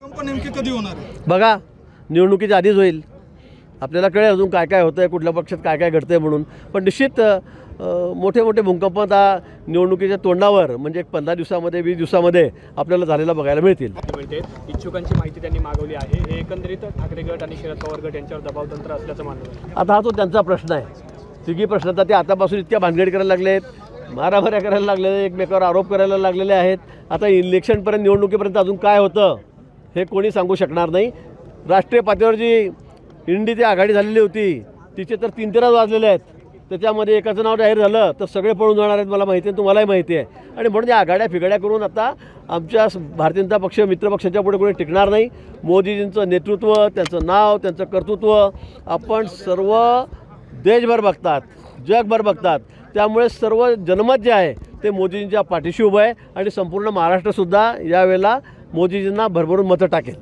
भूकंप नेमके कधी होणार आहे? बघा, निवडणुकीच्या आधीच होईल. आपल्याला कळेल अजून काय काय होतं आहे, कुठल्या पक्षात काय काय घडतं आहे म्हणून. पण निश्चित मोठे मोठे भूकंप आता निवडणुकीच्या तोंडावर म्हणजे 15 दिवसामध्ये 20 दिवसामध्ये आपल्याला झालेला बघायला मिळतील. म्हणजे इच्छुकांची माहिती त्यांनी मागवली आहे. हे एकंदरीत ठाकरे गट आणि शरद पवार गट यांच्यावर दबावतंत्र असल्याचं मानलं. आता हा तो त्यांचा प्रश्न आहे. तिघी प्रश्न आता ते आतापासून इतक्या भानगड करायला लागले आहेत, मारामाऱ्या करायला लागलेले, एकमेकावर आरोप करायला लागलेले आहेत. आता इलेक्शनपर्यंत निवडणुकीपर्यंत अजून काय होतं हे कोणी सांगू शकणार नाही. राष्ट्रीय पातळीवर जी इंडीची आघाडी झालेली होती तिचे तर 3-3 वाजलेले आहेत. त्याच्यामध्ये एकाचं नाव जाहीर झालं तर सगळे पळून जाणार आहेत, मला माहिती आहे, तुम्हालाही माहिती आहे. आणि म्हणून या आघाड्या फिगाड्या करून आता आमच्या भारतीय जनता पक्ष मित्रपक्षाच्या पुढे कोणी टिकणार नाही. मोदीजींचं नेतृत्व, त्यांचं नाव, त्यांचं कर्तृत्व आपण सर्व देशभर बघतात, जगभर बघतात. त्यामुळे सर्व जनमत जे आहे ते मोदीजींच्या पाठीशी उभं आहे आणि संपूर्ण महाराष्ट्रसुद्धा यावेळेला मोदीजींना भरभरून मतं टाकेल.